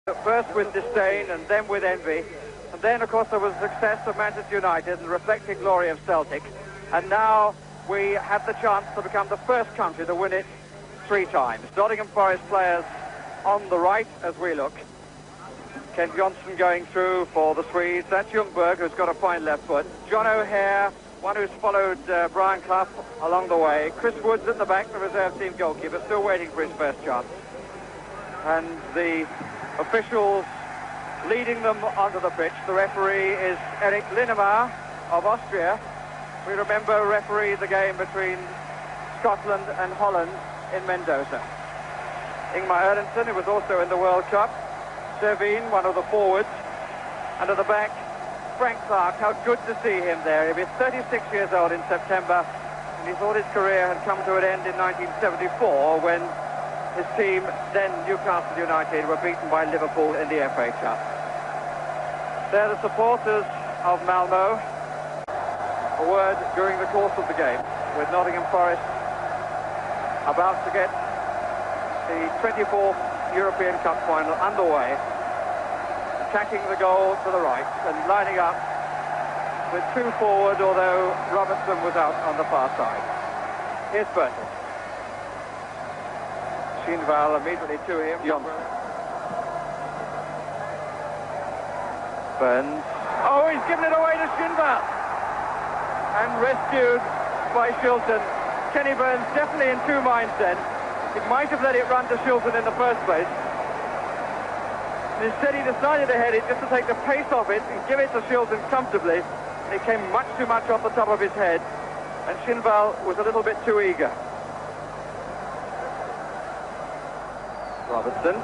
First with disdain and then with envy. And then, of course, there was the success of Manchester United and the reflecting glory of Celtic. And now we have the chance to become the first country to win it 3 times. Nottingham Forest players on the right as we look. Ken Johnson going through for the Swedes. That's Ljungberg, who's got a fine left foot. John O'Hare, one who's followed Brian Clough along the way. Chris Woods at the back, the reserve team goalkeeper, still waiting for his first chance. And the officials leading them onto the pitch. The referee is Eric Linemer of Austria. We remember refereed the game between Scotland and Holland in Mendoza. Ingmar Erlendsson, who was also in the World Cup. Servine, one of the forwards. And at the back, Frank Clark. How good to see him there. He'll be 36 years old in September, and he thought his career had come to an end in 1974 when his team, then Newcastle United, were beaten by Liverpool in the FA Cup. They're the supporters of Malmo. A word during the course of the game, with Nottingham Forest about to get the 24th European Cup final underway, attacking the goal to the right and lining up with 2 forward, although Robertson was out on the far side. Here's Bertel. Shinval immediately to him. Burns. Oh, he's given it away to Shinval. And rescued by Shilton. Kenny Burns definitely in 2 minds then. He might have let it run to Shilton in the first place. And instead he decided to head it just to take the pace off it and give it to Shilton comfortably. And it came much too much off the top of his head. And Shinval was a little bit too eager. Robertson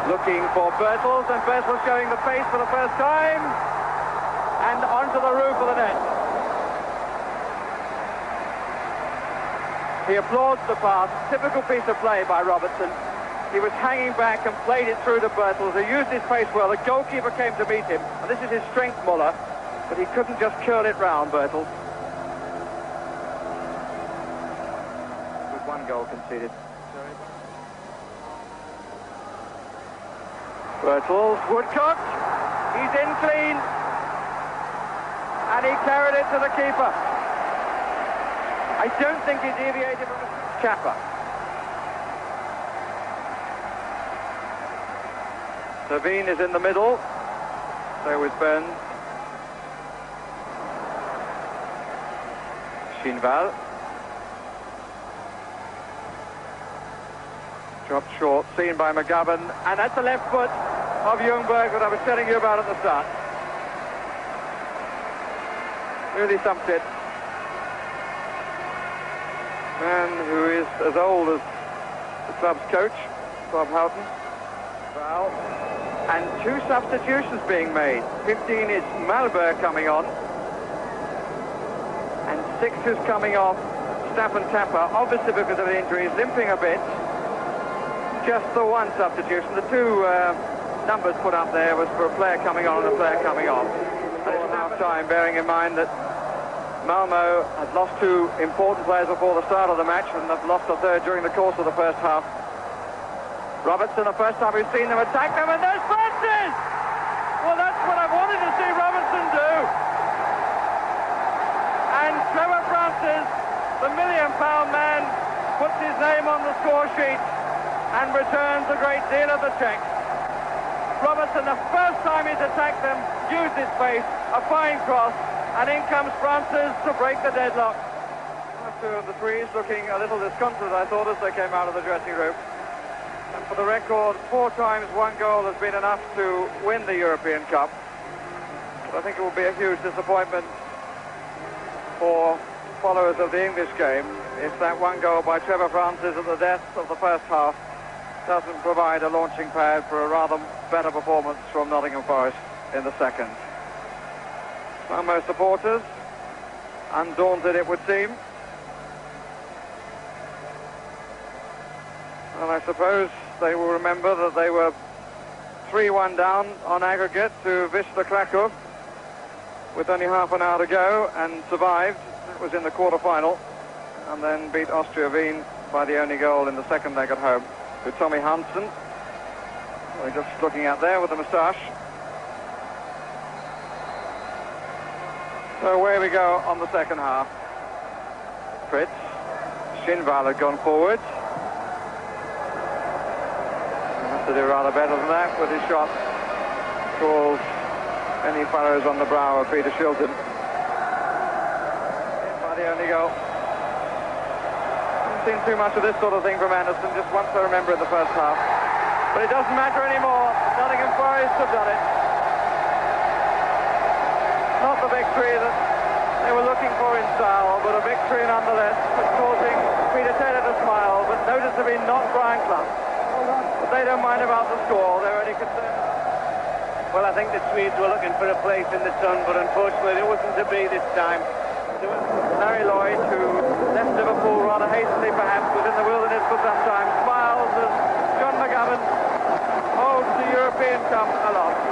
looking for Bertels, and Bertels showing the pace for the first time. And onto the roof of the net. He applauds the pass. Typical piece of play by Robertson. He was hanging back and played it through to Bertels, who used his pace well. The goalkeeper came to meet him, and this is his strength, Muller, but he couldn't just curl it round, Bertels. With 1 goal conceded. Bertels, Woodcock, he's in clean, and he carried it to the keeper. I don't think he deviated from the Kappa. Servine is in the middle. So is Burns. Shinval. Dropped short, seen by McGovern. And that's the left foot of Ljungberg that I was telling you about at the start. Really sumps it. Man who is as old as the club's coach, Bob Houghton. Foul. And 2 substitutions being made. 15 is Malberg coming on. And 6 is coming off Staffan Tapper, obviously because of the injury, limping a bit. Just the 1 substitution. The 2 numbers put up there was for a player coming on and a player coming off. And it's now time, bearing in mind that Malmo had lost 2 important players before the start of the match and have lost a 3rd during the course of the first half. Robertson, the first time we've seen them attack them, and there's Francis! Well, that's what I wanted to see Robertson do. And Trevor Francis, the £1 million man, puts his name on the score sheet and returns a great deal of the cheque. Robertson, the first time he's attacked them, used his pace, a fine cross, and in comes Francis to break the deadlock. 2 of the Swedes looking a little disconsolate, I thought, as they came out of the dressing room. And for the record, 4 times 1 goal has been enough to win the European Cup. But I think it will be a huge disappointment for followers of the English game if that 1 goal by Trevor Francis at the death of the first half doesn't provide a launching pad for a rather better performance from Nottingham Forest in the second. Malmo supporters, undaunted it would seem. And I suppose they will remember that they were 3-1 down on aggregate to Wisla Krakow with only half an hour to go and survived. It was in the quarter-final and then beat Austria Wien by the only goal in the second leg at home to Tommy Hansen. We're just looking at there with the moustache. So away we go on the second half. Fritz. Shinval had gone forward. He has to do rather better than that with his shot. Calls any furrows on the brow of Peter Shilton. By the only goal. Haven't seen too much of this sort of thing from Anderson, just once I remember in the first half. But it doesn't matter anymore. Nottingham Forest have done it. Not the victory that they were looking for in style, but a victory nonetheless, causing Peter Taylor to smile, but noticeably not Brian Clough. But they don't mind about the score, they're only concerned. Well, I think the Swedes were looking for a place in the sun, but unfortunately it wasn't to be this time. Larry Lloyd, who left Liverpool rather hastily perhaps, was in the wilderness for some time, smiles as John McGovern holds the European Cup aloft.